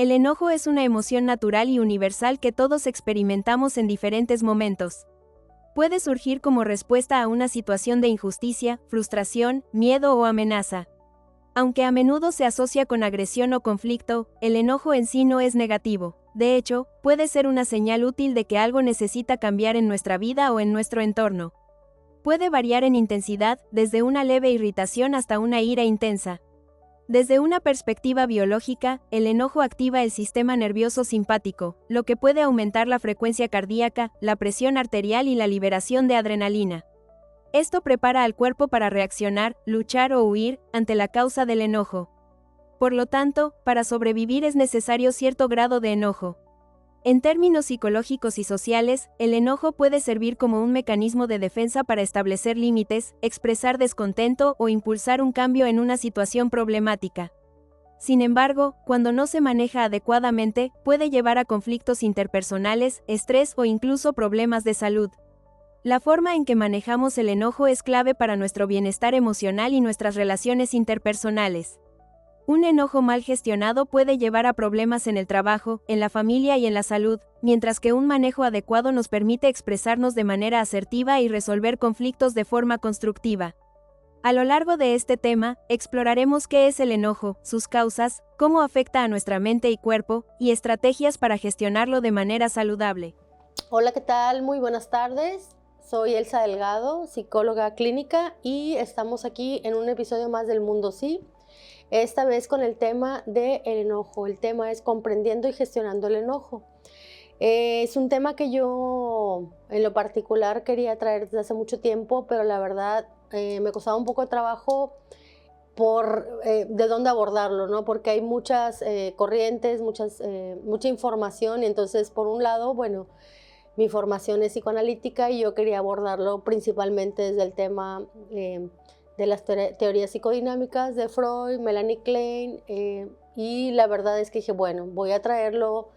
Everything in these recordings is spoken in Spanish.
El enojo es una emoción natural y universal que todos experimentamos en diferentes momentos. Puede surgir como respuesta a una situación de injusticia, frustración, miedo o amenaza. Aunque a menudo se asocia con agresión o conflicto, el enojo en sí no es negativo. De hecho, puede ser una señal útil de que algo necesita cambiar en nuestra vida o en nuestro entorno. Puede variar en intensidad, desde una leve irritación hasta una ira intensa. Desde una perspectiva biológica, el enojo activa el sistema nervioso simpático, lo que puede aumentar la frecuencia cardíaca, la presión arterial y la liberación de adrenalina. Esto prepara al cuerpo para reaccionar, luchar o huir ante la causa del enojo. Por lo tanto, para sobrevivir es necesario cierto grado de enojo. En términos psicológicos y sociales, el enojo puede servir como un mecanismo de defensa para establecer límites, expresar descontento o impulsar un cambio en una situación problemática. Sin embargo, cuando no se maneja adecuadamente, puede llevar a conflictos interpersonales, estrés o incluso problemas de salud. La forma en que manejamos el enojo es clave para nuestro bienestar emocional y nuestras relaciones interpersonales. Un enojo mal gestionado puede llevar a problemas en el trabajo, en la familia y en la salud, mientras que un manejo adecuado nos permite expresarnos de manera asertiva y resolver conflictos de forma constructiva. A lo largo de este tema, exploraremos qué es el enojo, sus causas, cómo afecta a nuestra mente y cuerpo, y estrategias para gestionarlo de manera saludable. Hola, ¿qué tal? Muy buenas tardes. Soy Elsa Delgado, psicóloga clínica, y estamos aquí en un episodio más del Mundo Sí. Esta vez con el tema del enojo. El tema es comprendiendo y gestionando el enojo. Es un tema que yo en lo particular quería traer desde hace mucho tiempo, pero la verdad me costaba un poco de trabajo de dónde abordarlo, ¿no? Porque hay muchas corrientes, mucha información, y entonces por un lado, bueno, mi formación es psicoanalítica y yo quería abordarlo principalmente desde el tema de las teorías psicodinámicas de Freud, Melanie Klein, y la verdad es que dije, bueno, voy a traerlo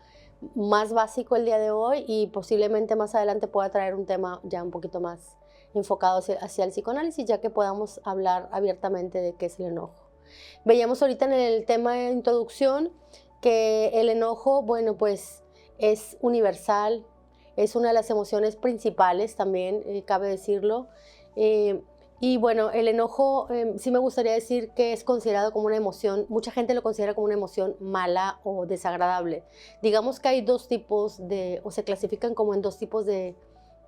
más básico el día de hoy y posiblemente más adelante pueda traer un tema ya un poquito más enfocado hacia el psicoanálisis, ya que podamos hablar abiertamente de qué es el enojo. Veíamos ahorita en el tema de introducción que el enojo, bueno, pues es universal, es una de las emociones principales también, cabe decirlo. Y bueno, el enojo sí me gustaría decir que es considerado como una emoción, mucha gente lo considera como una emoción mala o desagradable. Digamos que hay dos tipos o se clasifican como en dos tipos de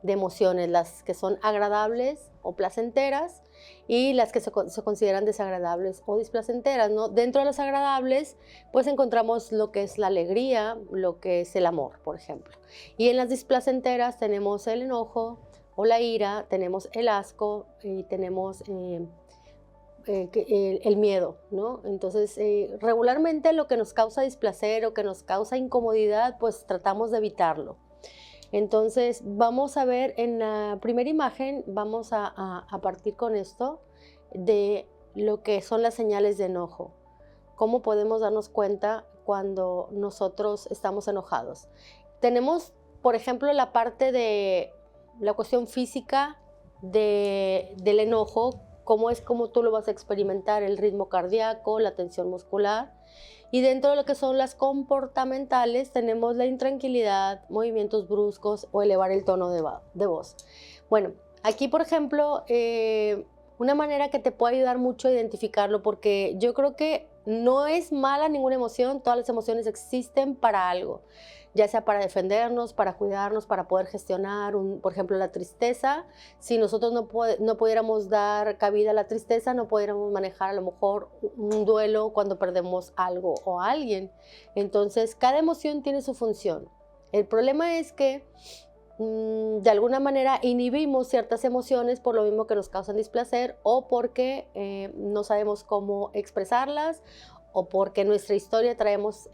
emociones, las que son agradables o placenteras y las que se consideran desagradables o displacenteras, ¿no? Dentro de las agradables, pues encontramos lo que es la alegría, lo que es el amor, por ejemplo. Y en las displacenteras tenemos el enojo o la ira, tenemos el asco y tenemos el miedo, ¿no? Entonces, regularmente lo que nos causa displacer o que nos causa incomodidad, pues tratamos de evitarlo. Entonces, vamos a ver en la primera imagen, vamos a partir con esto de lo que son las señales de enojo. ¿Cómo podemos darnos cuenta cuando nosotros estamos enojados? Tenemos, por ejemplo, la parte de la cuestión física del enojo, cómo tú lo vas a experimentar, el ritmo cardíaco, la tensión muscular. Y dentro de lo que son las comportamentales tenemos la intranquilidad, movimientos bruscos o elevar el tono de voz. Bueno, aquí por ejemplo, una manera que te puede ayudar mucho a identificarlo, porque yo creo que no es mala ninguna emoción, todas las emociones existen para algo, ya sea para defendernos, para cuidarnos, para poder gestionar, por ejemplo, la tristeza. Si nosotros no pudiéramos dar cabida a la tristeza, no pudiéramos manejar a lo mejor un duelo cuando perdemos algo o a alguien. Entonces, cada emoción tiene su función. El problema es que de alguna manera inhibimos ciertas emociones por lo mismo que nos causan displacer o porque no sabemos cómo expresarlas o porque en nuestra historia traemos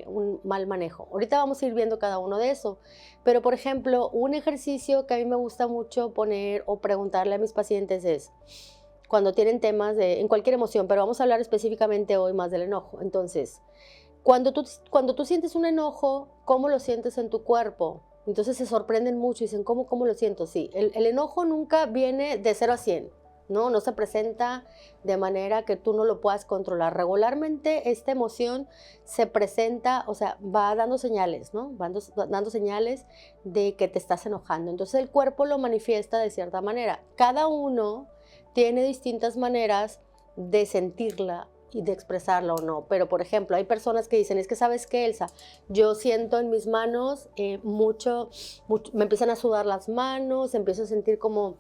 un mal manejo. Ahorita vamos a ir viendo cada uno de eso, pero por ejemplo, un ejercicio que a mí me gusta mucho poner o preguntarle a mis pacientes es, cuando tienen temas en cualquier emoción, pero vamos a hablar específicamente hoy más del enojo. Entonces, cuando tú sientes un enojo, ¿cómo lo sientes en tu cuerpo? Entonces se sorprenden mucho y dicen, ¿cómo lo siento? Sí, el enojo nunca viene de 0 a 100. ¿no? No se presenta de manera que tú no lo puedas controlar. Regularmente esta emoción se presenta, o sea, va dando señales, ¿no? Va dando señales de que te estás enojando. Entonces el cuerpo lo manifiesta de cierta manera. Cada uno tiene distintas maneras de sentirla y de expresarla o no. Pero, por ejemplo, hay personas que dicen, es que, ¿sabes qué, Elsa? Yo siento en mis manos mucho, me empiezan a sudar las manos, empiezo a sentir como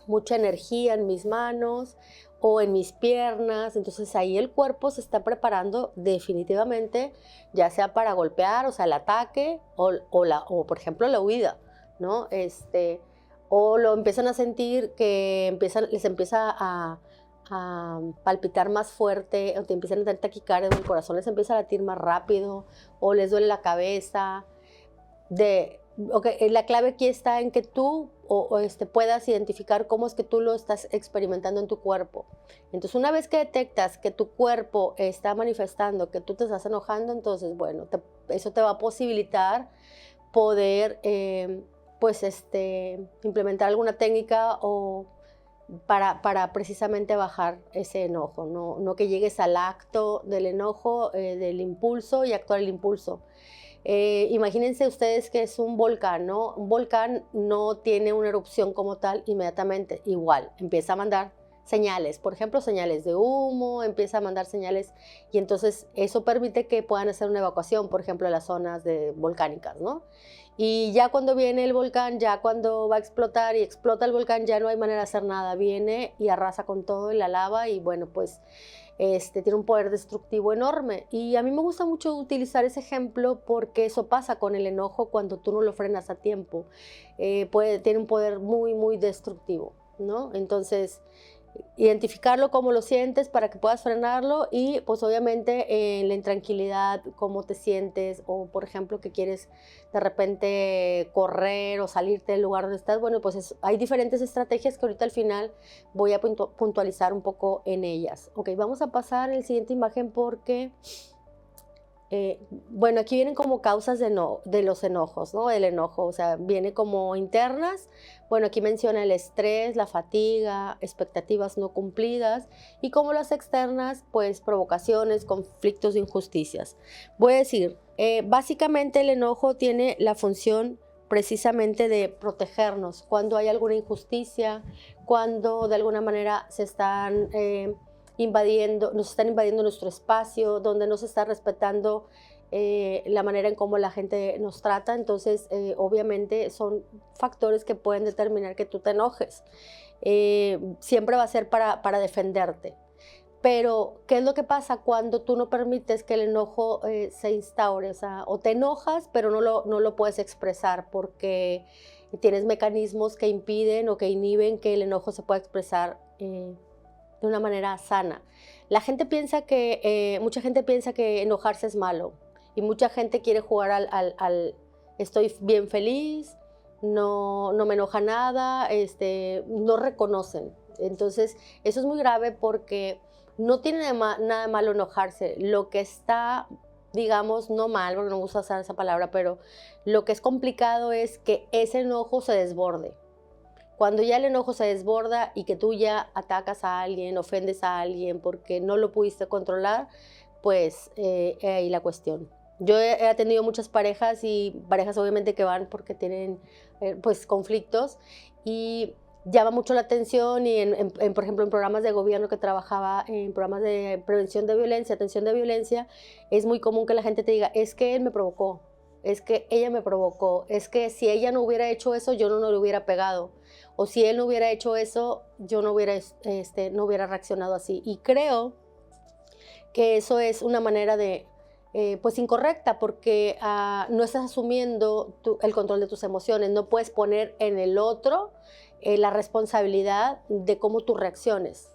mucha energía en mis manos o en mis piernas. Entonces ahí el cuerpo se está preparando definitivamente, ya sea para golpear, o sea, el ataque o por ejemplo, la huida, ¿no? O lo empiezan a sentir que les empieza a palpitar más fuerte, o te empiezan a tener taquicardia, el corazón les empieza a latir más rápido, o les duele la cabeza. La clave aquí está en que tú puedas identificar cómo es que tú lo estás experimentando en tu cuerpo. Entonces, una vez que detectas que tu cuerpo está manifestando que tú te estás enojando, entonces, bueno, eso te va a posibilitar poder, implementar alguna técnica o para precisamente bajar ese enojo, no que llegues al acto del enojo, del impulso y actuar el impulso. Imagínense ustedes que es un volcán, ¿no? Un volcán no tiene una erupción como tal inmediatamente, igual, empieza a mandar señales, por ejemplo, señales de humo, empieza a mandar señales y entonces eso permite que puedan hacer una evacuación, por ejemplo, de las zonas volcánicas, ¿no? Y ya cuando viene el volcán, ya cuando va a explotar y explota el volcán, ya no hay manera de hacer nada, viene y arrasa con todo y la lava y bueno, pues tiene un poder destructivo enorme. Y a mí me gusta mucho utilizar ese ejemplo porque eso pasa con el enojo cuando tú no lo frenas a tiempo. Tiene un poder muy, muy destructivo, ¿no? Entonces, identificarlo cómo lo sientes para que puedas frenarlo y pues obviamente en la intranquilidad, cómo te sientes o por ejemplo que quieres de repente correr o salirte del lugar donde estás, bueno pues hay diferentes estrategias que ahorita al final voy a puntualizar un poco en ellas. Ok, vamos a pasar a la siguiente imagen porque bueno, aquí vienen como causas de los enojos, ¿no? El enojo, o sea, viene como internas. Bueno, aquí menciona el estrés, la fatiga, expectativas no cumplidas y como las externas, pues provocaciones, conflictos, injusticias. Voy a decir, básicamente el enojo tiene la función precisamente de protegernos cuando hay alguna injusticia, cuando de alguna manera nos están invadiendo nuestro espacio, donde no se está respetando la manera en cómo la gente nos trata. Entonces, obviamente son factores que pueden determinar que tú te enojes. Siempre va a ser para defenderte. Pero, ¿qué es lo que pasa cuando tú no permites que el enojo se instaure? O sea, o te enojas, pero no lo puedes expresar porque tienes mecanismos que impiden o que inhiben que el enojo se pueda expresar de una manera sana. Mucha gente piensa que enojarse es malo y mucha gente quiere jugar al estoy bien feliz, no me enoja nada, no reconocen. Entonces, eso es muy grave porque no tiene nada de malo enojarse. Lo que está, digamos, no mal, porque no me gusta usar esa palabra, pero lo que es complicado es que ese enojo se desborde. Cuando ya el enojo se desborda y que tú ya atacas a alguien, ofendes a alguien porque no lo pudiste controlar, pues ahí la cuestión. Yo he atendido muchas parejas y parejas obviamente que van porque tienen pues conflictos y llama mucho la atención y por ejemplo en programas de gobierno que trabajaba, en programas de prevención de violencia, atención de violencia, es muy común que la gente te diga, es que él me provocó, es que ella me provocó, es que si ella no hubiera hecho eso, yo no le hubiera pegado. O si él no hubiera hecho eso, yo no hubiera reaccionado así. Y creo que eso es una manera pues incorrecta, porque no estás asumiendo el control de tus emociones. No puedes poner en el otro la responsabilidad de cómo tú reacciones.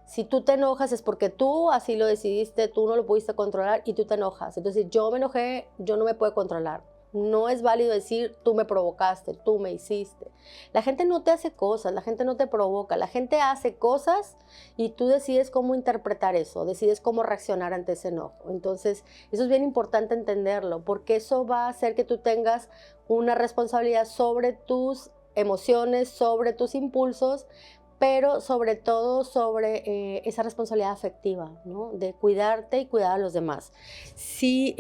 Si tú te enojas es porque tú así lo decidiste, tú no lo pudiste controlar y tú te enojas. Entonces, yo me enojé, yo no me puedo controlar. No es válido decir, tú me provocaste, tú me hiciste. La gente no te hace cosas, la gente no te provoca, la gente hace cosas y tú decides cómo interpretar eso, decides cómo reaccionar ante ese enojo. Entonces, eso es bien importante entenderlo, porque eso va a hacer que tú tengas una responsabilidad sobre tus emociones, sobre tus impulsos, pero sobre todo sobre esa responsabilidad afectiva, ¿no? De cuidarte y cuidar a los demás. Sí,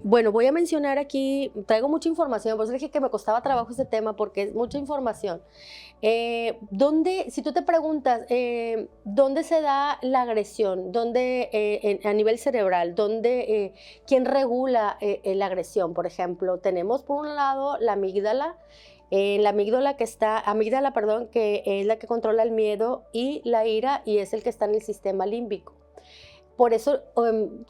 bueno, voy a mencionar aquí, traigo mucha información, por eso dije que me costaba trabajo este tema porque es mucha información. Si tú te preguntas, ¿dónde se da la agresión? A nivel cerebral, ¿quién regula la agresión? Por ejemplo, tenemos por un lado la amígdala, perdón, que es la que controla el miedo y la ira y es el que está en el sistema límbico. Por eso,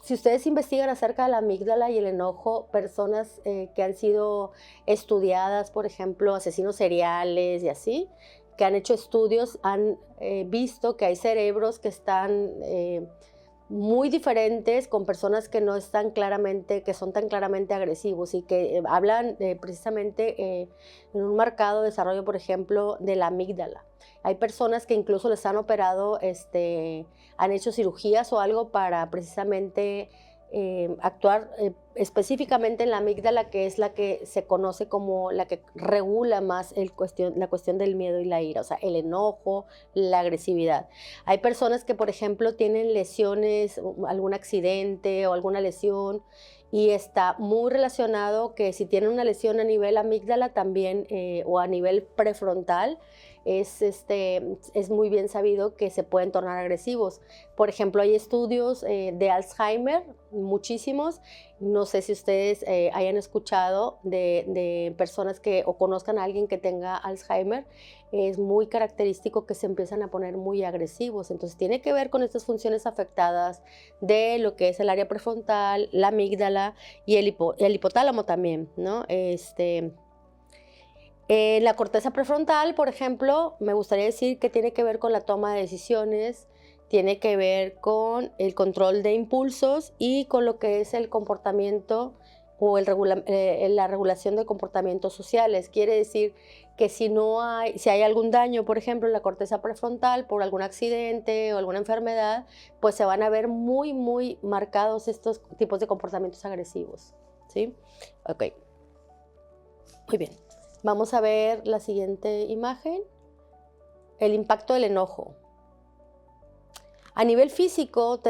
si ustedes investigan acerca de la amígdala y el enojo, personas que han sido estudiadas, por ejemplo, asesinos seriales y así, que han hecho estudios, han visto que hay cerebros que están muy diferentes con personas que no están que son tan claramente agresivos y que hablan precisamente en un marcado desarrollo, por ejemplo, de la amígdala. Hay personas que incluso les han operado, han hecho cirugías o algo para precisamente actuar específicamente en la amígdala, que es la que se conoce como la que regula más la cuestión del miedo y la ira, o sea, el enojo, la agresividad. Hay personas que, por ejemplo, tienen lesiones, algún accidente o alguna lesión, y está muy relacionado que si tienen una lesión a nivel amígdala también o a nivel prefrontal, es muy bien sabido que se pueden tornar agresivos. Por ejemplo, hay estudios de Alzheimer, muchísimos. No sé si ustedes hayan escuchado de personas o conozcan a alguien que tenga Alzheimer. Es muy característico que se empiezan a poner muy agresivos. Entonces tiene que ver con estas funciones afectadas de lo que es el área prefrontal, la amígdala y el hipotálamo también, ¿no? La corteza prefrontal, por ejemplo, me gustaría decir que tiene que ver con la toma de decisiones, tiene que ver con el control de impulsos y con lo que es el comportamiento o la regulación de comportamientos sociales. Quiere decir que si hay algún daño, por ejemplo, en la corteza prefrontal por algún accidente o alguna enfermedad, pues se van a ver muy, muy marcados estos tipos de comportamientos agresivos, ¿sí? Ok. Muy bien. Vamos a ver la siguiente imagen. El impacto del enojo. A nivel físico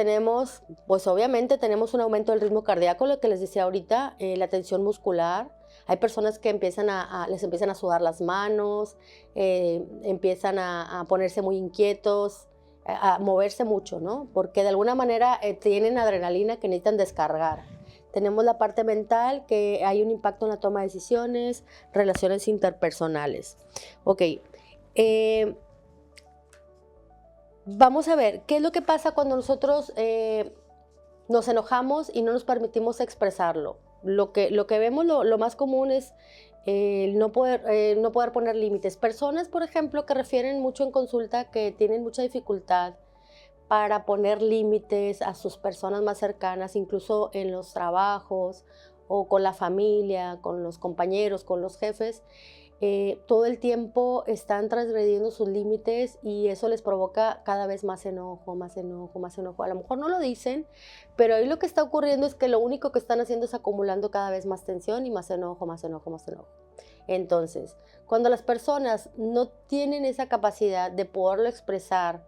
pues obviamente tenemos un aumento del ritmo cardíaco, lo que les decía ahorita, la tensión muscular. Hay personas que les empiezan a sudar las manos, empiezan a ponerse muy inquietos, a moverse mucho, ¿no? Porque de alguna manera tienen adrenalina que necesitan descargar. Tenemos la parte mental, que hay un impacto en la toma de decisiones, relaciones interpersonales. Ok, vamos a ver, ¿qué es lo que pasa cuando nosotros nos enojamos y no nos permitimos expresarlo? Lo que vemos, lo más común es no poder poner límites. Personas, por ejemplo, que refieren mucho en consulta que tienen mucha dificultad para poner límites a sus personas más cercanas, incluso en los trabajos o con la familia, con los compañeros, con los jefes. Todo el tiempo están transgrediendo sus límites y eso les provoca cada vez más enojo, más enojo, más enojo. A lo mejor no lo dicen, pero ahí lo que está ocurriendo es que lo único que están haciendo es acumulando cada vez más tensión y más enojo, más enojo, más enojo. Entonces, cuando las personas no tienen esa capacidad de poderlo expresar,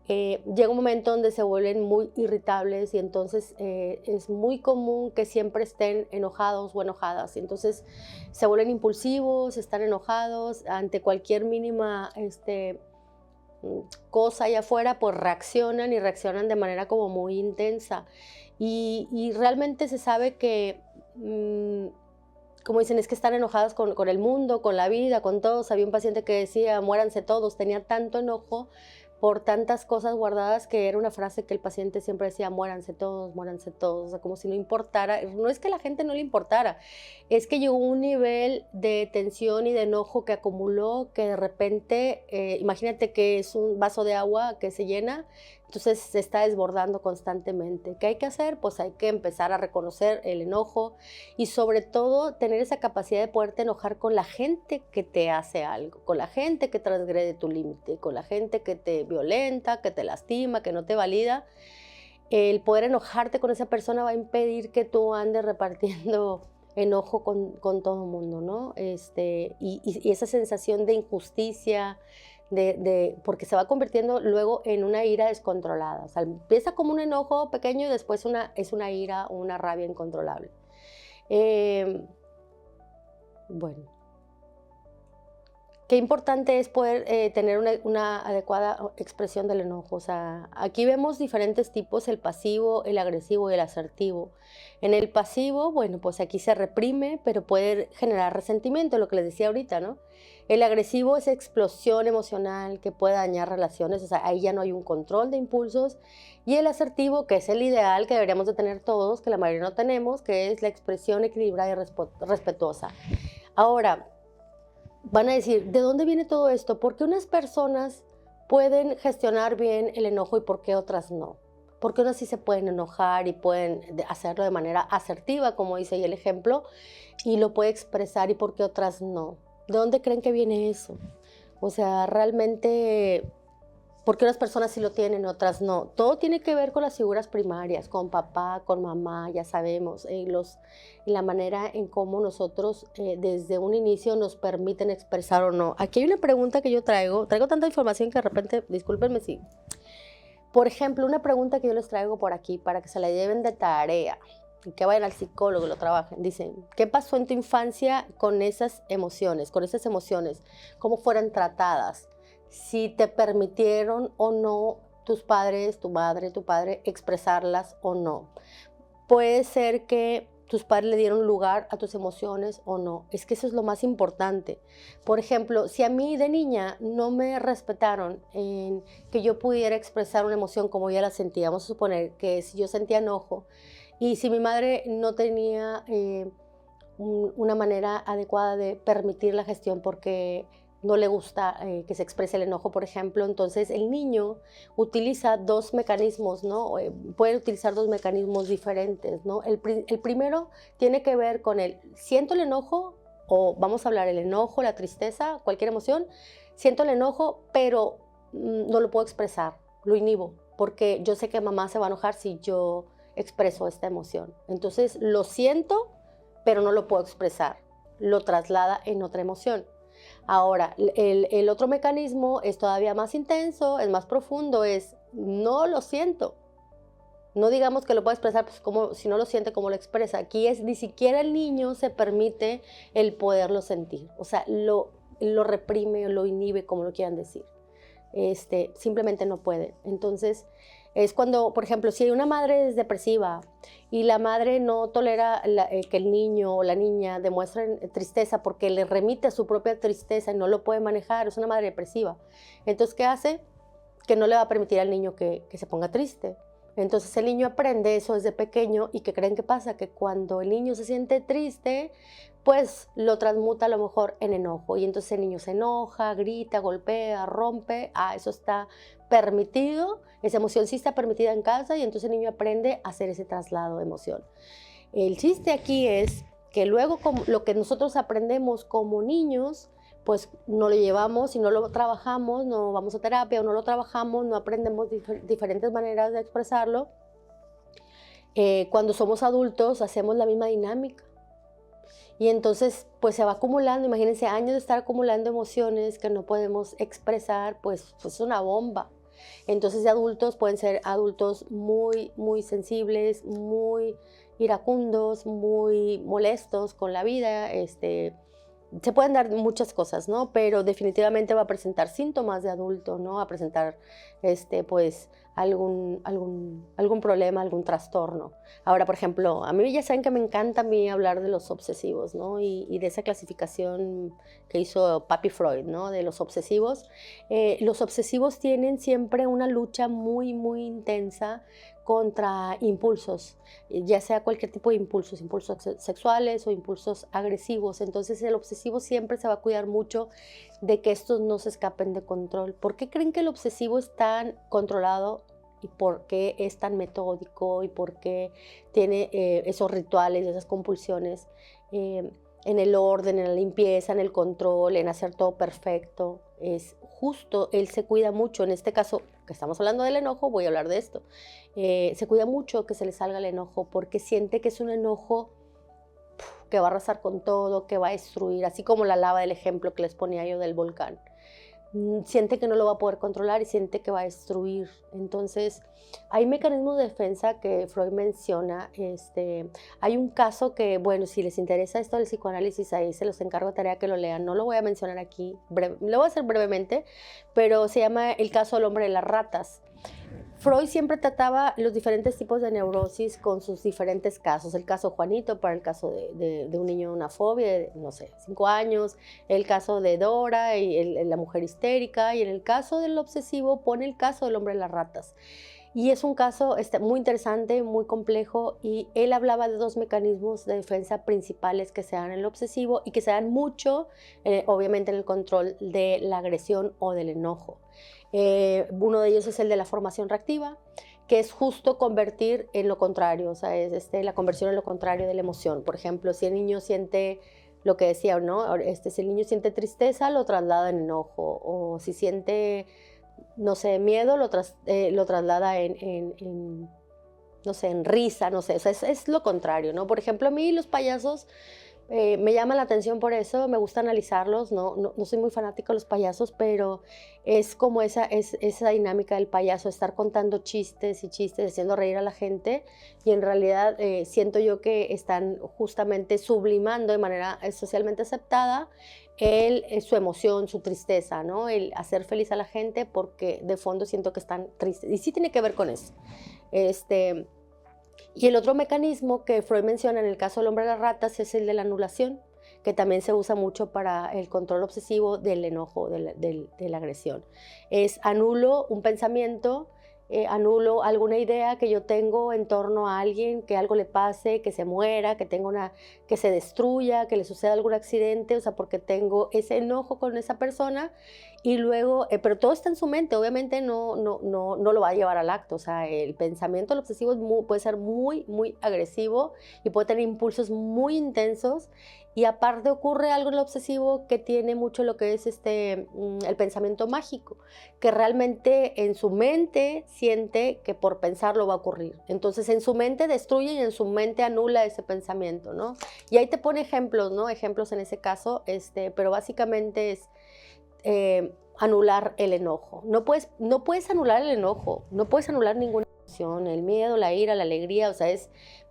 llega un momento donde se vuelven muy irritables y entonces es muy común que siempre estén enojados o enojadas. Entonces se vuelven impulsivos, están enojados ante cualquier mínima cosa allá afuera, pues reaccionan y reaccionan de manera como muy intensa. Y realmente se sabe que, como dicen, es que están enojadas con el mundo, con la vida, con todos. Había un paciente que decía, muéranse todos, tenía tanto enojo por tantas cosas guardadas que era una frase que el paciente siempre decía, muéranse todos, o sea, como si no importara. No es que a la gente no le importara, es que llegó un nivel de tensión y de enojo que acumuló que de repente, imagínate que es un vaso de agua que se llena, entonces se está desbordando constantemente. ¿Qué hay que hacer? Pues hay que empezar a reconocer el enojo y sobre todo tener esa capacidad de poderte enojar con la gente que te hace algo, con la gente que transgrede tu límite, con la gente que te violenta, que te lastima, que no te valida. El poder enojarte con esa persona va a impedir que tú andes repartiendo enojo con todo el mundo, ¿no? Y esa sensación de injusticia, porque se va convirtiendo luego en una ira descontrolada. O sea, empieza como un enojo pequeño y después es una ira o una rabia incontrolable. Bueno, qué importante es poder tener una adecuada expresión del enojo. O sea, aquí vemos diferentes tipos, el pasivo, el agresivo y el asertivo. En el pasivo, bueno, pues aquí se reprime, pero puede generar resentimiento, lo que les decía ahorita, ¿no? El agresivo es explosión emocional que puede dañar relaciones, o sea, ahí ya no hay un control de impulsos. Y el asertivo, que es el ideal que deberíamos de tener todos, que la mayoría no tenemos, que es la expresión equilibrada y respetuosa. Ahora, van a decir, ¿de dónde viene todo esto? ¿Por qué unas personas pueden gestionar bien el enojo y por qué otras no? ¿Por qué unas sí se pueden enojar y pueden hacerlo de manera asertiva, como dice ahí el ejemplo, y lo puede expresar y por qué otras no? ¿De dónde creen que viene eso? O sea, realmente, ¿por qué unas personas sí lo tienen y otras no? Todo tiene que ver con las figuras primarias, con papá, con mamá, ya sabemos, la manera en cómo nosotros desde un inicio nos permiten expresar o no. Aquí hay una pregunta que yo traigo tanta información que de repente, discúlpenme si... Por ejemplo, una pregunta que yo les traigo por aquí para que se la lleven de tarea y que vayan al psicólogo y lo trabajen. Dicen, ¿qué pasó en tu infancia con esas emociones? ¿Cómo fueron tratadas? Si te permitieron o no tus padres, tu madre, tu padre, expresarlas o no. Puede ser que tus padres le dieron lugar a tus emociones o no. Es que eso es lo más importante. Por ejemplo, si a mí de niña no me respetaron en que yo pudiera expresar una emoción como ya la sentía, vamos a suponer que si yo sentía enojo y si mi madre no tenía una manera adecuada de permitir la gestión porque no le gusta que se exprese el enojo, por ejemplo, entonces el niño utiliza dos mecanismos, ¿no? Puede utilizar dos mecanismos diferentes, ¿no? El primero tiene que ver con el siento el enojo, o vamos a hablar el enojo, la tristeza, cualquier emoción, siento el enojo, pero no lo puedo expresar, lo inhibo, porque yo sé que mamá se va a enojar si yo expreso esta emoción. Entonces lo siento, pero no lo puedo expresar, lo traslada en otra emoción. Ahora, el otro mecanismo es todavía más intenso, es más profundo, es no lo siento. No digamos que lo puede expresar, pues como, si no lo siente, ¿cómo lo expresa? Aquí es ni siquiera el niño se permite el poderlo sentir. O sea, lo reprime o lo inhibe, como lo quieran decir. Simplemente no puede. Entonces, es cuando, por ejemplo, si una madre es depresiva y la madre no tolera que el niño o la niña demuestren tristeza porque le remite a su propia tristeza y no lo puede manejar, es una madre depresiva. Entonces, ¿qué hace? Que no le va a permitir al niño que se ponga triste. Entonces el niño aprende eso desde pequeño y ¿qué creen que pasa? Que cuando el niño se siente triste, pues lo transmuta a lo mejor en enojo y entonces el niño se enoja, grita, golpea, rompe. Eso está permitido, esa emoción sí está permitida en casa y entonces el niño aprende a hacer ese traslado de emoción. El chiste aquí es que luego lo que nosotros aprendemos como niños, pues no lo llevamos y no lo trabajamos, no vamos a terapia o no lo trabajamos, no aprendemos diferentes maneras de expresarlo. Cuando somos adultos hacemos la misma dinámica. Y entonces pues se va acumulando, imagínense años de estar acumulando emociones que no podemos expresar, pues es una bomba. Entonces de adultos pueden ser adultos muy, muy sensibles, muy iracundos, muy molestos con la vida, se pueden dar muchas cosas, ¿no? Pero definitivamente va a presentar síntomas de adulto, ¿no? Va a presentar, pues, algún problema, algún trastorno. Ahora, por ejemplo, a mí ya saben que me encanta a mí hablar de los obsesivos, ¿no? Y de esa clasificación que hizo Papi Freud, ¿no? De los obsesivos. Los obsesivos tienen siempre una lucha muy, muy intensa contra impulsos, ya sea cualquier tipo de impulsos sexuales o impulsos agresivos. Entonces el obsesivo siempre se va a cuidar mucho de que estos no se escapen de control. ¿Por qué creen que el obsesivo es tan controlado y por qué es tan metódico y por qué tiene esos rituales, esas compulsiones en el orden, en la limpieza, en el control, en hacer todo perfecto? Es justo, él se cuida mucho. En este caso, que estamos hablando del enojo, voy a hablar de esto. Se cuida mucho que se le salga el enojo porque siente que es un enojo que va a arrasar con todo, que va a destruir, así como la lava del ejemplo que les ponía yo del volcán. siente que no lo va a poder controlar y siente que va a destruir. Entonces, hay mecanismos de defensa que Freud menciona. Hay un caso que, bueno, si les interesa esto del psicoanálisis, ahí se los encargo de tarea que lo lean. No lo voy a mencionar aquí, lo voy a hacer brevemente, pero se llama el caso del hombre de las ratas. Freud siempre trataba los diferentes tipos de neurosis con sus diferentes casos. El caso Juanito para el caso de un niño de una fobia de, no sé, 5 años. El caso de Dora y la mujer histérica. Y en el caso del obsesivo pone el caso del hombre de las ratas. Y es un caso muy interesante, muy complejo. Y él hablaba de 2 mecanismos de defensa principales que se dan en el obsesivo y que se dan mucho, obviamente, en el control de la agresión o del enojo. Uno de ellos es el de la formación reactiva, que es justo convertir en lo contrario, o sea, es la conversión en lo contrario de la emoción. Por ejemplo, si el niño siente lo que decía, ¿no? Si el niño siente tristeza, lo traslada en enojo, o si siente, no sé, miedo, lo traslada no sé, en risa, no sé, o sea, es lo contrario, ¿no? Por ejemplo, a mí los payasos me llama la atención por eso, me gusta analizarlos, no soy muy fanática de los payasos, pero es como esa dinámica del payaso, estar contando chistes y chistes, haciendo reír a la gente, y en realidad siento yo que están justamente sublimando de manera socialmente aceptada su emoción, su tristeza, ¿no? El hacer feliz a la gente porque de fondo siento que están tristes, y sí tiene que ver con eso. Y el otro mecanismo que Freud menciona en el caso del hombre de las ratas es el de la anulación, que también se usa mucho para el control obsesivo del enojo, de la agresión. Es anulo un pensamiento, anulo alguna idea que yo tengo en torno a alguien, que algo le pase, que se muera, que se destruya, que le suceda algún accidente, o sea, porque tengo ese enojo con esa persona. Y luego, pero todo está en su mente, obviamente no lo va a llevar al acto, o sea, el pensamiento del obsesivo puede ser muy, muy agresivo y puede tener impulsos muy intensos, y aparte ocurre algo en el obsesivo que tiene mucho lo que es el pensamiento mágico, que realmente en su mente siente que por pensarlo va a ocurrir, entonces en su mente destruye y en su mente anula ese pensamiento, ¿no? Y ahí te pone ejemplos, ¿no? Ejemplos en ese caso, pero básicamente es anular el enojo. No puedes anular el enojo, no puedes anular ninguna emoción, el miedo, la ira, la alegría, o sea,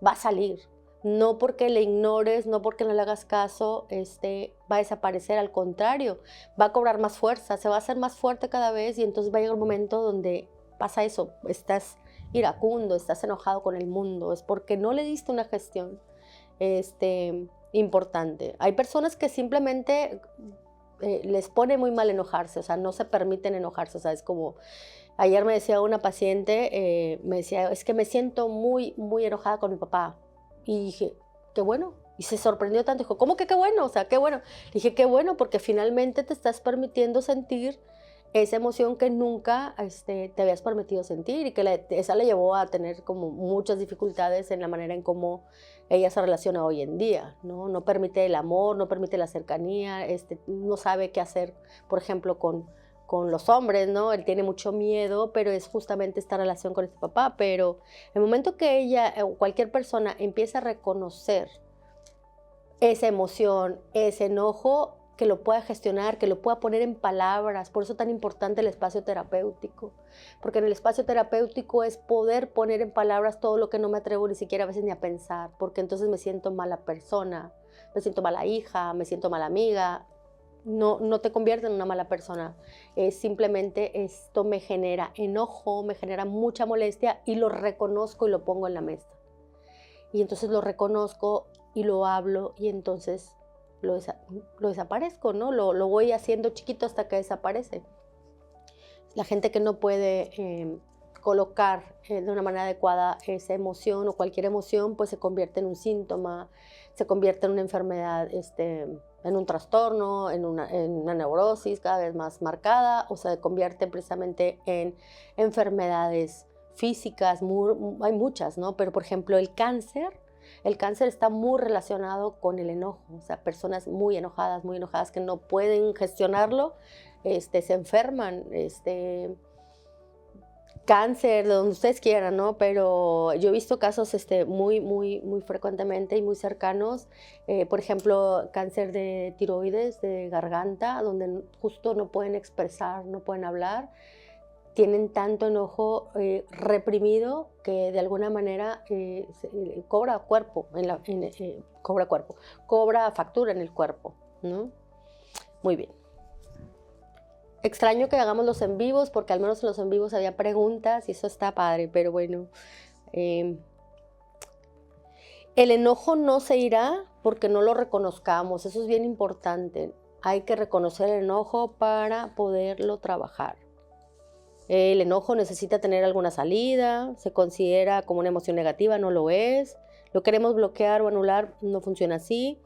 va a salir. No porque le ignores, no porque no le hagas caso, va a desaparecer, al contrario, va a cobrar más fuerza, se va a hacer más fuerte cada vez, y entonces va a llegar un momento donde pasa eso, estás iracundo, estás enojado con el mundo, es porque no le diste una gestión importante. Hay personas que simplemente les pone muy mal enojarse, o sea, no se permiten enojarse, o sea, es como, ayer me decía una paciente, me decía, es que me siento muy, muy enojada con mi papá, y dije, qué bueno, y se sorprendió tanto, dijo, ¿cómo que qué bueno? O sea, qué bueno. Dije, qué bueno, porque finalmente te estás permitiendo sentir esa emoción que nunca te habías permitido sentir, y que esa le llevó a tener como muchas dificultades en la manera en cómo ella se relaciona hoy en día, ¿no? No permite el amor, no permite la cercanía, no sabe qué hacer, por ejemplo, con los hombres, ¿no? Él tiene mucho miedo, pero es justamente esta relación con este papá. Pero el momento que ella o cualquier persona empieza a reconocer esa emoción, ese enojo, que lo pueda gestionar, que lo pueda poner en palabras. Por eso es tan importante el espacio terapéutico, porque en el espacio terapéutico es poder poner en palabras todo lo que no me atrevo ni siquiera a veces ni a pensar, porque entonces me siento mala persona, me siento mala hija, me siento mala amiga. No te convierte en una mala persona, simplemente esto me genera enojo, me genera mucha molestia, y lo reconozco y lo pongo en la mesa. Y entonces lo reconozco y lo hablo, y entonces lo desaparezco, ¿no? Lo voy haciendo chiquito hasta que desaparece. La gente que no puede colocar de una manera adecuada esa emoción o cualquier emoción, pues se convierte en un síntoma, se convierte en una enfermedad, en un trastorno, en una neurosis cada vez más marcada, o se convierte precisamente en enfermedades físicas, hay muchas, ¿no? Pero por ejemplo el cáncer está muy relacionado con el enojo, o sea, personas muy enojadas que no pueden gestionarlo, se enferman, cáncer, de donde ustedes quieran, ¿no? Pero yo he visto casos muy frecuentemente y muy cercanos, por ejemplo, cáncer de tiroides, de garganta, donde justo no pueden expresar, no pueden hablar, tienen tanto enojo reprimido que de alguna manera cobra cuerpo, cobra factura en el cuerpo, ¿no? Muy bien. Extraño que hagamos los en vivos, porque al menos en los en vivos había preguntas y eso está padre, pero bueno. El enojo no se irá porque no lo reconozcamos, eso es bien importante. Hay que reconocer el enojo para poderlo trabajar. El enojo necesita tener alguna salida, se considera como una emoción negativa, no lo es. Lo queremos bloquear o anular, no funciona así.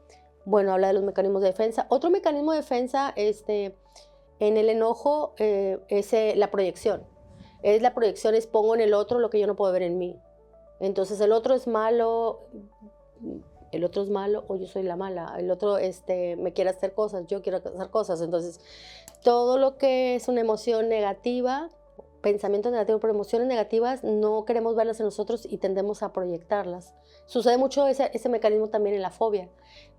Bueno, habla de los mecanismos de defensa. Otro mecanismo de defensa, en el enojo es la proyección. La proyección es pongo en el otro lo que yo no puedo ver en mí. Entonces el otro es malo o yo soy la mala. El otro me quiere hacer cosas, yo quiero hacer cosas. Entonces todo lo que es una emoción negativa, pensamientos negativos por emociones negativas, no queremos verlas en nosotros y tendemos a proyectarlas. Sucede mucho ese mecanismo también en la fobia.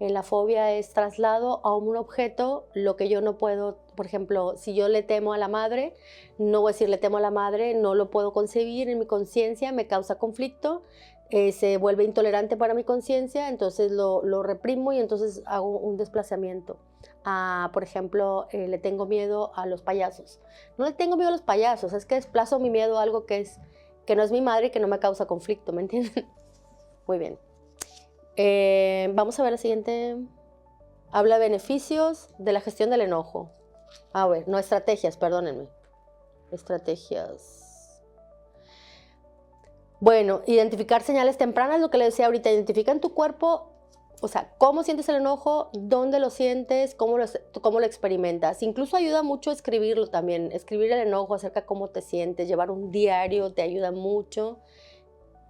En la fobia es traslado a un objeto lo que yo no puedo. Por ejemplo, si yo le temo a la madre, no voy a decir le temo a la madre, no lo puedo concebir en mi conciencia, me causa conflicto, se vuelve intolerante para mi conciencia, entonces lo reprimo y entonces hago un desplazamiento. Por ejemplo, le tengo miedo a los payasos. No le tengo miedo a los payasos, es que desplazo mi miedo a algo que no es mi madre y que no me causa conflicto, ¿me entienden? Muy bien. Vamos a ver la siguiente. Habla de beneficios de la gestión del enojo. A ver, no, estrategias, perdónenme. Estrategias. Bueno, identificar señales tempranas, lo que le decía ahorita, identifica en tu cuerpo. O sea, cómo sientes el enojo, dónde lo sientes, cómo lo experimentas. Incluso ayuda mucho escribirlo también. Escribir el enojo acerca de cómo te sientes, llevar un diario te ayuda mucho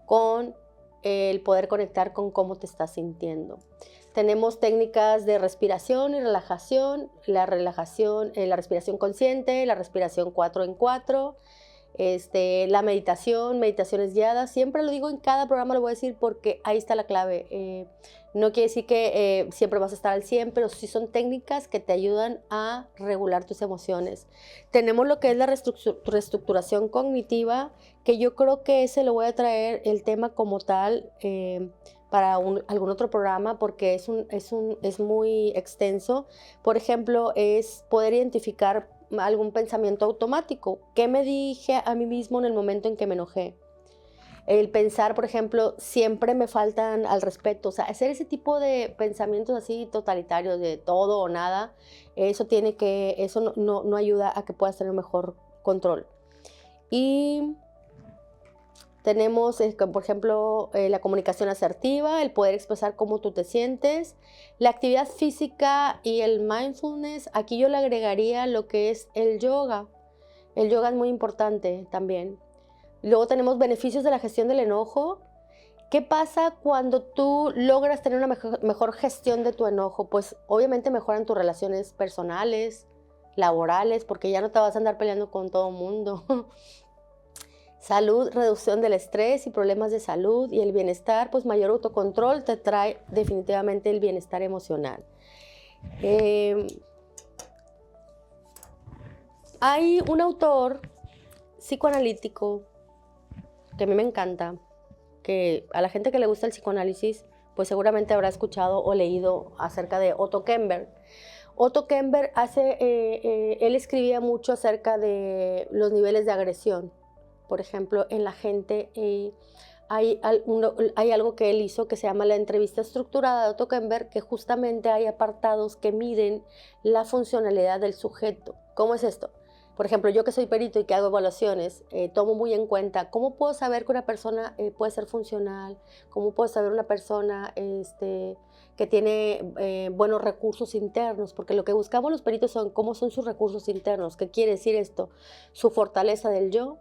con el poder conectar con cómo te estás sintiendo. Tenemos técnicas de respiración y relajación, la respiración consciente, la respiración 4 en 4, la meditaciones guiadas. Siempre lo digo en cada programa, lo voy a decir porque ahí está la clave. No quiere decir que siempre vas a estar al 100, pero sí son técnicas que te ayudan a regular tus emociones. Tenemos lo que es la reestructuración cognitiva, que yo creo que ese lo voy a traer el tema como tal para algún otro programa porque es muy extenso. Por ejemplo, es poder identificar algún pensamiento automático. ¿Qué me dije a mí mismo en el momento en que me enojé? El pensar, por ejemplo, siempre me faltan al respeto. O sea, hacer ese tipo de pensamientos así totalitarios de todo o nada, eso no ayuda a que puedas tener mejor control. Y tenemos, por ejemplo, la comunicación asertiva, el poder expresar cómo tú te sientes, la actividad física y el mindfulness. Aquí yo le agregaría lo que es el yoga. El yoga es muy importante también. Luego tenemos beneficios de la gestión del enojo. ¿Qué pasa cuando tú logras tener una mejor gestión de tu enojo? Pues obviamente mejoran tus relaciones personales, laborales, porque ya no te vas a andar peleando con todo el mundo. Salud, reducción del estrés y problemas de salud y el bienestar, pues mayor autocontrol te trae definitivamente el bienestar emocional. Hay un autor psicoanalítico que a mí me encanta, que a la gente que le gusta el psicoanálisis, pues seguramente habrá escuchado o leído acerca de Otto Kemper. Otto Kemper él escribía mucho acerca de los niveles de agresión. Por ejemplo, en la gente hay algo que él hizo que se llama la entrevista estructurada de Otto Kemper, que justamente hay apartados que miden la funcionalidad del sujeto. ¿Cómo es esto? Por ejemplo, yo que soy perito y que hago evaluaciones, tomo muy en cuenta cómo puedo saber que una persona puede ser funcional, cómo puedo saber una persona que tiene buenos recursos internos, porque lo que buscamos los peritos son cómo son sus recursos internos. ¿Qué quiere decir esto? Su fortaleza del yo,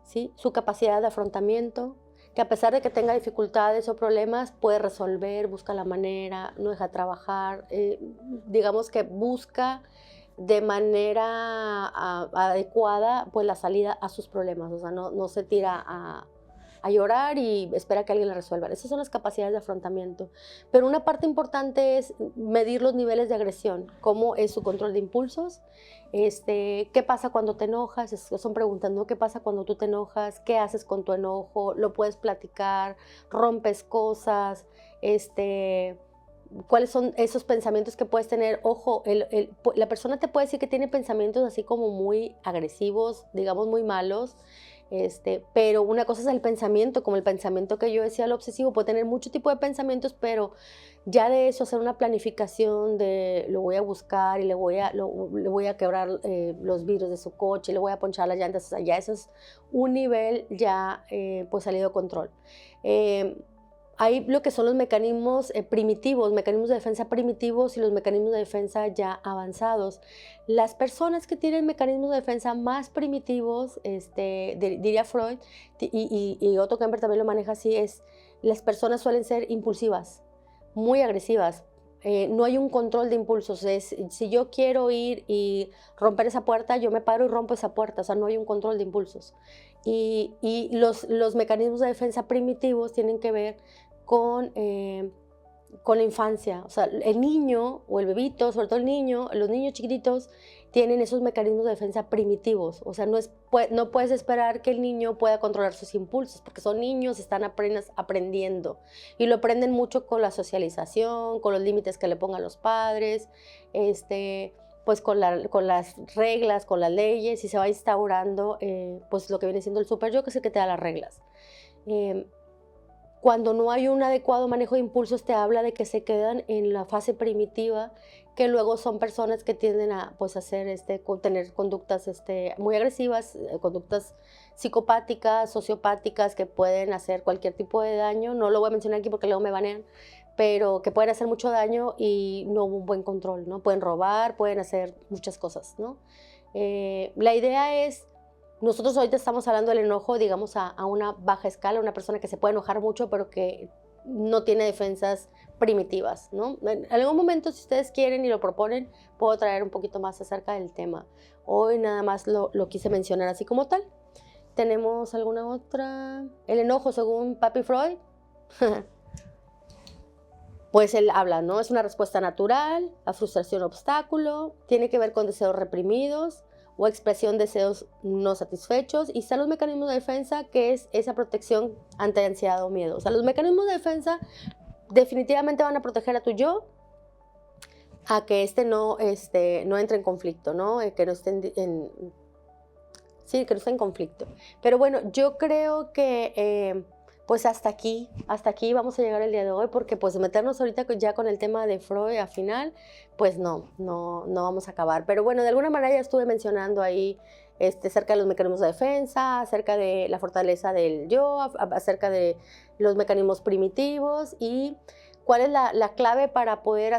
¿sí? Su capacidad de afrontamiento, que a pesar de que tenga dificultades o problemas, puede resolver, busca la manera, no deja trabajar, digamos que busca de manera adecuada pues la salida a sus problemas, o sea, no se tira a llorar y espera que alguien la resuelva. Esas son las capacidades de afrontamiento. Pero una parte importante es medir los niveles de agresión, cómo es su control de impulsos, qué pasa cuando te enojas, son preguntas, ¿no? ¿Qué pasa cuando tú te enojas? ¿Qué haces con tu enojo? ¿Lo puedes platicar? ¿Rompes cosas? ¿Cuáles son esos pensamientos que puedes tener? Ojo, la persona te puede decir que tiene pensamientos así como muy agresivos, digamos muy malos, pero una cosa es el pensamiento, como el pensamiento que yo decía, el obsesivo, puede tener mucho tipo de pensamientos, pero ya de eso hacer una planificación de lo voy a buscar y le voy a quebrar los vidrios de su coche, le voy a ponchar las llantas, o sea, ya eso es un nivel ya pues salido de control. Hay lo que son los mecanismos primitivos, mecanismos de defensa primitivos y los mecanismos de defensa ya avanzados. Las personas que tienen mecanismos de defensa más primitivos, diría Freud, y Otto Kemper también lo maneja así, las personas suelen ser impulsivas, muy agresivas. No hay un control de impulsos. Si yo quiero ir y romper esa puerta, yo me paro y rompo esa puerta. O sea, no hay un control de impulsos. Y los mecanismos de defensa primitivos tienen que ver con la infancia. O sea, el niño o el bebito, sobre todo los niños chiquititos, tienen esos mecanismos de defensa primitivos. O sea, no puedes esperar que el niño pueda controlar sus impulsos, porque son niños, están apenas aprendiendo. Y lo aprenden mucho con la socialización, con los límites que le pongan los padres, pues con las reglas, con las leyes, y se va instaurando pues lo que viene siendo el super yo, que es el que te da las reglas. Cuando no hay un adecuado manejo de impulsos, te habla de que se quedan en la fase primitiva, que luego son personas que tienden a pues, tener conductas muy agresivas, conductas psicopáticas, sociopáticas, que pueden hacer cualquier tipo de daño. No lo voy a mencionar aquí porque luego me banean, pero que pueden hacer mucho daño y no hubo un buen control, ¿no? Pueden robar, pueden hacer muchas cosas, ¿no? La idea es, nosotros ahorita estamos hablando del enojo, digamos, a una baja escala, una persona que se puede enojar mucho, pero que no tiene defensas primitivas, ¿no? En algún momento, si ustedes quieren y lo proponen, puedo traer un poquito más acerca del tema. Hoy nada más lo quise mencionar así como tal. ¿Tenemos alguna otra? El enojo, según Papi Freud, pues él habla, ¿no? Es una respuesta natural a frustración o obstáculo, tiene que ver con deseos reprimidos o expresión de deseos no satisfechos, y están los mecanismos de defensa, que es esa protección ante ansiedad o miedo. O sea, los mecanismos de defensa definitivamente van a proteger a tu yo, a que no entre en conflicto, ¿no? Que no esté que no esté en conflicto. Pero bueno, yo creo que pues hasta aquí vamos a llegar el día de hoy, porque pues meternos ahorita ya con el tema de Freud al final, pues no vamos a acabar. Pero bueno, de alguna manera ya estuve mencionando ahí acerca de los mecanismos de defensa, acerca de la fortaleza del yo, acerca de los mecanismos primitivos y cuál es la clave para poder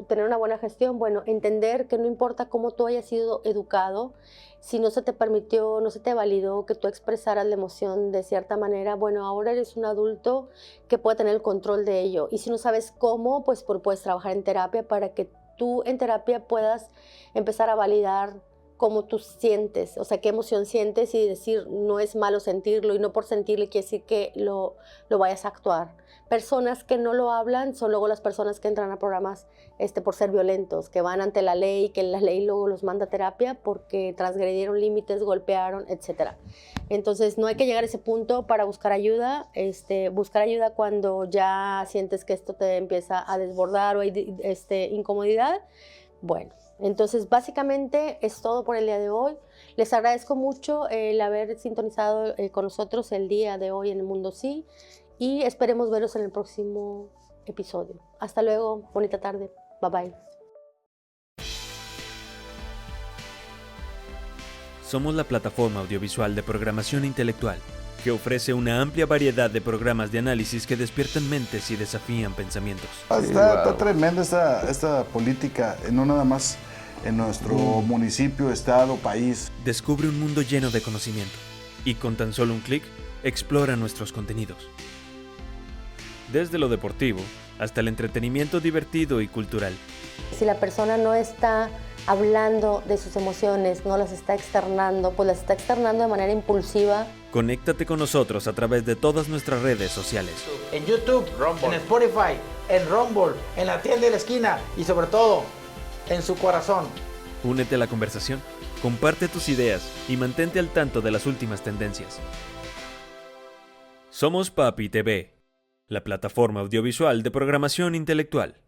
tener una buena gestión. Bueno, entender que no importa cómo tú hayas sido educado, si no se te permitió, no se te validó que tú expresaras la emoción de cierta manera, bueno, ahora eres un adulto que puede tener el control de ello. Y si no sabes cómo, pues puedes trabajar en terapia para que tú en terapia puedas empezar a validar cómo tú sientes, o sea, qué emoción sientes, y decir, no es malo sentirlo, y no por sentirlo quiere decir que lo vayas a actuar. Personas que no lo hablan son luego las personas que entran a programas por ser violentos, que van ante la ley, que la ley luego los manda a terapia porque transgredieron límites, golpearon, etc. Entonces no hay que llegar a ese punto para buscar ayuda. Buscar ayuda cuando ya sientes que esto te empieza a desbordar o hay incomodidad. Bueno, entonces básicamente es todo por el día de hoy. Les agradezco mucho el haber sintonizado con nosotros el día de hoy en El Mundo Sí, y esperemos veros en el próximo episodio. Hasta luego, bonita tarde, bye bye. Somos la plataforma audiovisual de programación intelectual, que ofrece una amplia variedad de programas de análisis que despiertan mentes y desafían pensamientos. Está tremenda esta política, no nada más en nuestro municipio, estado, país. Descubre un mundo lleno de conocimiento y con tan solo un clic, explora nuestros contenidos. Desde lo deportivo hasta el entretenimiento divertido y cultural. Si la persona no está hablando de sus emociones, no las está externando, pues las está externando de manera impulsiva. Conéctate con nosotros a través de todas nuestras redes sociales. En YouTube, Rumble, en Spotify, en Rumble, en la tienda de la esquina y sobre todo, en su corazón. Únete a la conversación, comparte tus ideas y mantente al tanto de las últimas tendencias. Somos Papi TV, la plataforma audiovisual de programación intelectual.